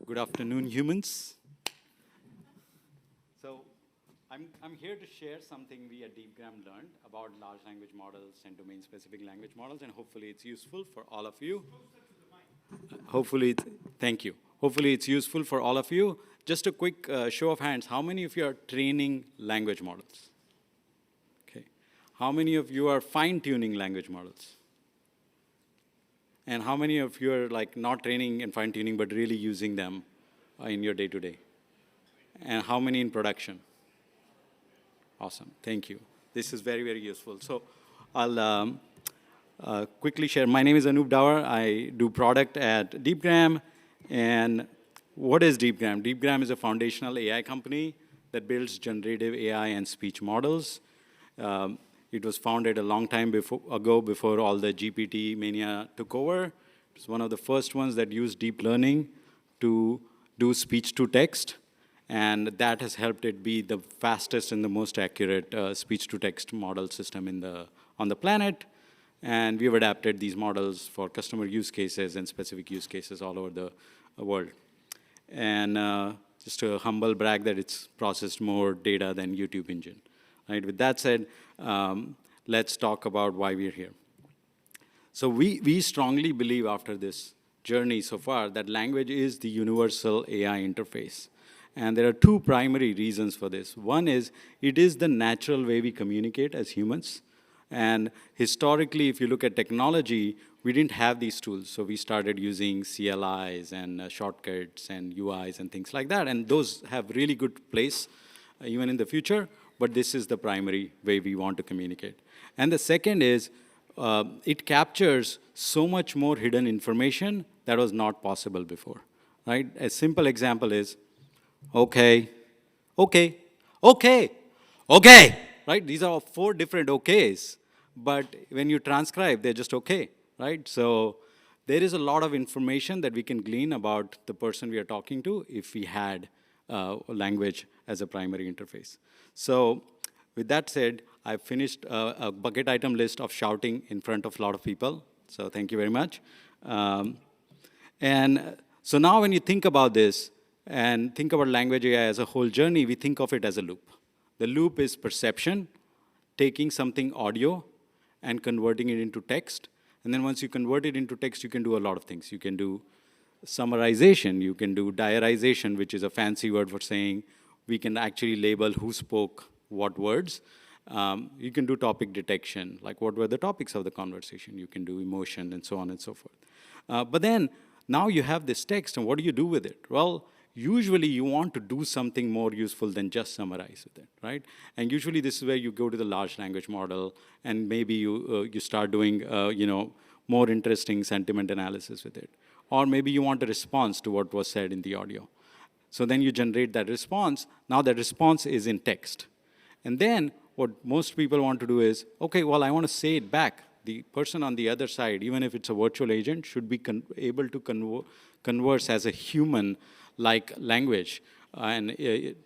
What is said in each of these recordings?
Good afternoon, humans. So I'm here to share something we at Deepgram learned about large language models and domain-specific language models, and hopefully it's useful for all of you. Thank you. Hopefully it's useful for all of you. Just a quick show of hands. How many of you are training language models? Okay. How many of you are fine-tuning language models? And how many of you are like not training and fine-tuning, but really using them in your day-to-day? And how many in production? Awesome, thank you. This is very, very useful. So I'll quickly share. My name is Anoop Dawar. I do product at Deepgram. And what is Deepgram? Deepgram is a foundational AI company that builds generative AI and speech models. It was founded a long time ago before all the GPT mania took over. It's one of the first ones that used deep learning to do speech to text. And that has helped it be the fastest and the most accurate speech to text model system on the planet. And we've adapted these models for customer use cases and specific use cases all over the world. And just a humble brag that it's processed more data than YouTube engine. Right? With that said, let's talk about why we're here. So we strongly believe after this journey so far that language is the universal AI interface. And there are two primary reasons for this. One is it is the natural way we communicate as humans. And historically, if you look at technology, we didn't have these tools. So we started using CLIs and shortcuts and UIs and things like that. And those have really good place even in the future. But this is the primary way we want to communicate. And the second is it captures so much more hidden information that was not possible before. Right? A simple example is, okay, okay, okay, okay. Right? These are 4 different okays. But when you transcribe, they're just okay. Right? So there is a lot of information that we can glean about the person we are talking to if we had language as a primary interface. So with that said, I've finished a bucket item list of shouting in front of a lot of people. So thank you very much. And so now when you think about this and think about language AI as a whole journey, we think of it as a loop. The loop is perception, taking something audio and converting it into text. And then once you convert it into text, you can do a lot of things. You can do summarization, you can do diarization, which is a fancy word for saying we can actually label who spoke what words. You can do topic detection, like what were the topics of the conversation. You can do emotion and so on and so forth. But then now you have this text, and what do you do with it? Well, usually you want to do something more useful than just summarize with it, right? And usually this is where you go to the large language model, and maybe you start doing more interesting sentiment analysis with it. Or maybe you want a response to what was said in the audio. So then you generate that response. Now that response is in text. And then what most people want to do is, okay, well, I want to say it back. The person on the other side, even if it's a virtual agent, should be able to converse as a human-like language and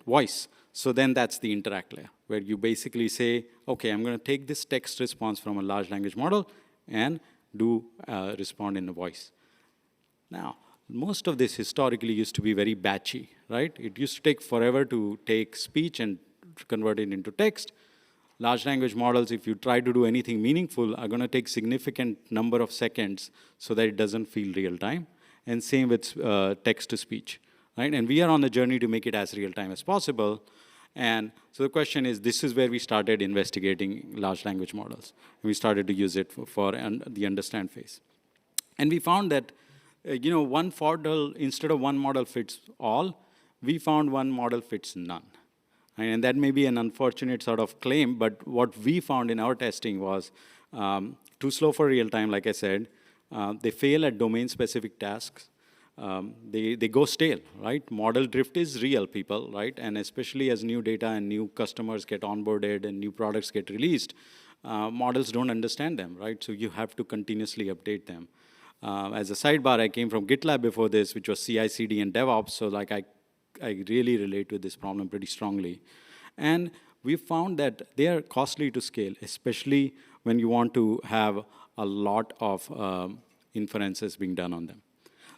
voice. So then that's the interact layer, where you basically say, okay, I'm going to take this text response from a large language model and do respond in a voice. Now, most of this historically used to be very batchy, right? It used to take forever to take speech and convert it into text. Large language models, if you try to do anything meaningful, are going to take significant number of seconds so that it doesn't feel real time. And same with text to speech, right? And we are on the journey to make it as real time as possible. And so the question is, this is where we started investigating large language models. We started to use it for the understand phase. And we found that one model, instead of one model fits all, we found one model fits none. And that may be an unfortunate sort of claim, but what we found in our testing was too slow for real time, like I said. They fail at domain-specific tasks. They go stale, right? Model drift is real, people, right? And especially as new data and new customers get onboarded and new products get released, models don't understand them, right? So you have to continuously update them. As a sidebar, I came from GitLab before this, which was CI/CD and DevOps. So like I really relate to this problem pretty strongly. And we found that they are costly to scale, especially when you want to have a lot of inferences being done on them.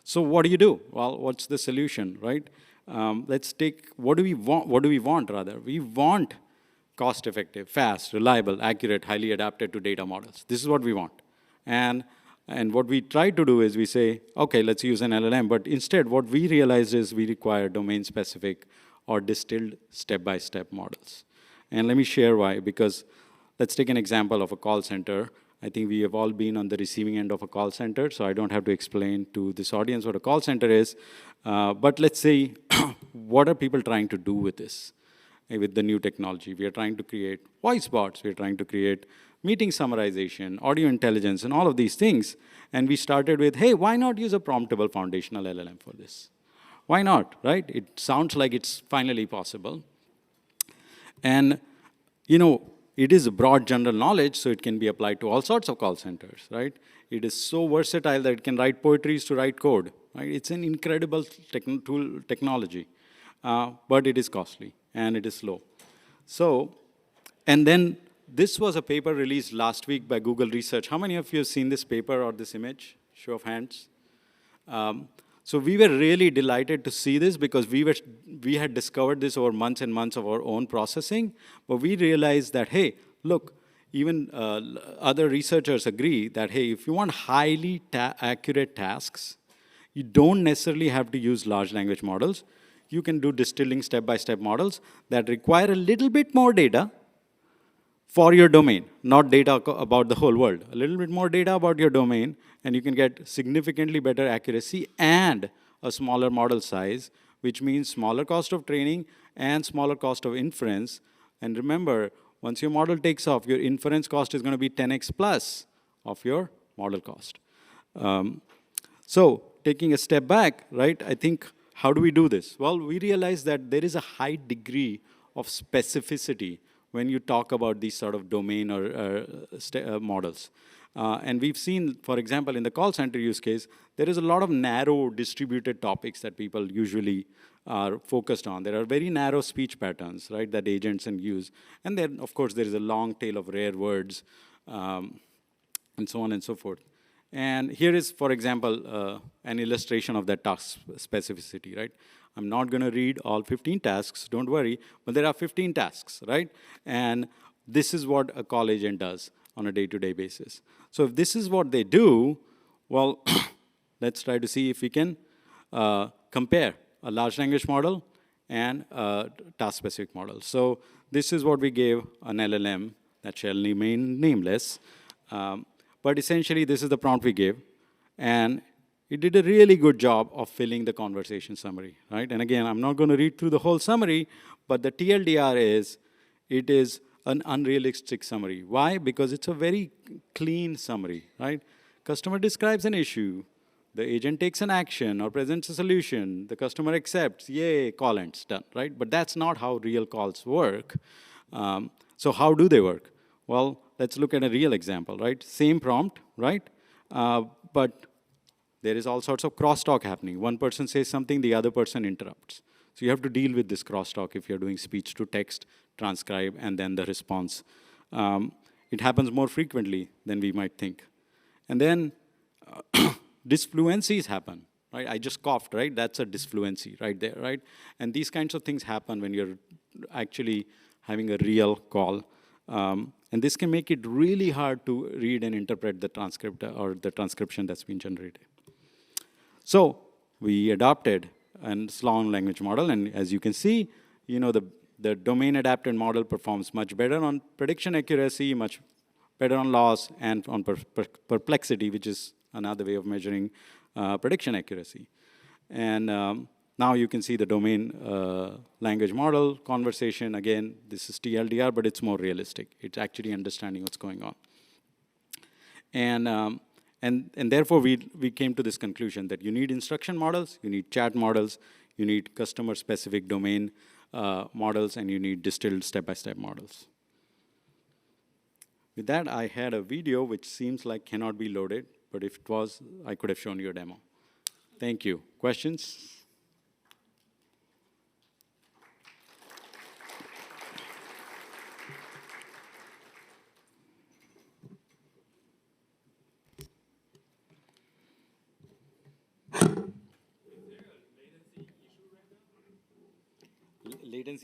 So what do you do? Well, what's the solution, right? Let's take, what do we want? What do we want, rather? We want cost-effective, fast, reliable, accurate, highly adapted to data models. This is what we want. And what we try to do is we say, okay, let's use an LLM, but instead what we realized is we require domain-specific or distilled step-by-step models. And let me share why, because let's take an example of a call center. I think we have all been on the receiving end of a call center, so I don't have to explain to this audience what a call center is. But let's say, what are people trying to do with this, with the new technology? We are trying to create voice bots. We are trying to create meeting summarization, audio intelligence, and all of these things. And we started with, hey, why not use a promptable foundational LLM for this? Why not, right? It sounds like it's finally possible. And, you know, it is broad general knowledge, so it can be applied to all sorts of call centers, right? It is so versatile that it can write poetries to write code, right? It's an incredible technology, but it is costly, and it is slow. So, and then this was a paper released last week by Google Research. How many of you have seen this paper or this image? Show of hands. So we were really delighted to see this because we had discovered this over months and months of our own processing, but we realized that, hey, look, even other researchers agree that, hey, if you want highly accurate tasks, you don't necessarily have to use large language models. You can do distilling step-by-step models that require a little bit more data for your domain, not data about the whole world. A little bit more data about your domain, and you can get significantly better accuracy and a smaller model size, which means smaller cost of training and smaller cost of inference. And remember, once your model takes off, your inference cost is going to be 10x plus of your model cost. So taking a step back, right, I think, how do we do this? Well, we realize that there is a high degree of specificity when you talk about these sort of domain or models. And we've seen, for example, in the call center use case, there is a lot of narrow distributed topics that people usually are focused on. There are very narrow speech patterns, right, that agents can use. And then, of course, there is a long tail of rare words, and so on and so forth. And here is, for example, an illustration of that task specificity, right? I'm not going to read all 15 tasks, don't worry, but there are 15 tasks, right? And this is what a call agent does on a day-to-day basis. So if this is what they do, well, let's try to see if we can compare a large language model and a task-specific model. So this is what we gave an LLM that shall remain nameless. But essentially, this is the prompt we gave. And it did a really good job of filling the conversation summary, right? And again, I'm not going to read through the whole summary, but the TLDR is, it is an unrealistic summary. Why? Because it's a very clean summary, right? Customer describes an issue, the agent takes an action or presents a solution, the customer accepts, yay, call ends, done, right? But that's not how real calls work. So how do they work? Well, let's look at a real example, right? Same prompt, right? But there is all sorts of crosstalk happening. One person says something, the other person interrupts. So you have to deal with this crosstalk if you're doing speech to text, transcribe, and then the response. It happens more frequently than we might think. And then disfluencies happen, right? I just coughed, right? That's a disfluency right there, right? And these kinds of things happen when you're actually having a real call. And this can make it really hard to read and interpret the transcript or the transcription that's been generated. So we adopted a long language model, and as you can see, you know, the domain-adapted model performs much better on prediction accuracy, much better on loss, and on perplexity, which is another way of measuring prediction accuracy. And now you can see the domain language model conversation. Again, this is TLDR, but it's more realistic. It's actually understanding what's going on. And therefore, we came to this conclusion that you need instruction models, you need chat models, you need customer-specific domain models, and you need distilled step-by-step models. With that, I had a video which seems like cannot be loaded, but if it was, I could have shown you a demo. Thank you. Questions?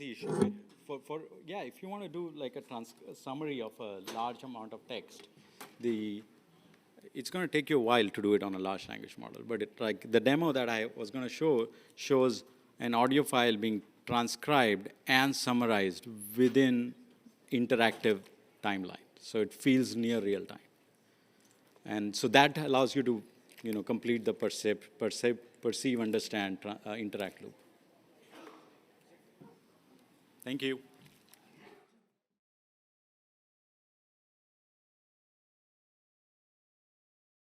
latency issue. Yeah, if you want to do like a summary of a large amount of text, it's going to take you a while to do it on a large language model. But like the demo that I was going to show shows an audio file being transcribed and summarized within interactive timeline. So it feels near real time. And so that allows you to, complete the perceive, understand, interact loop. Thank you.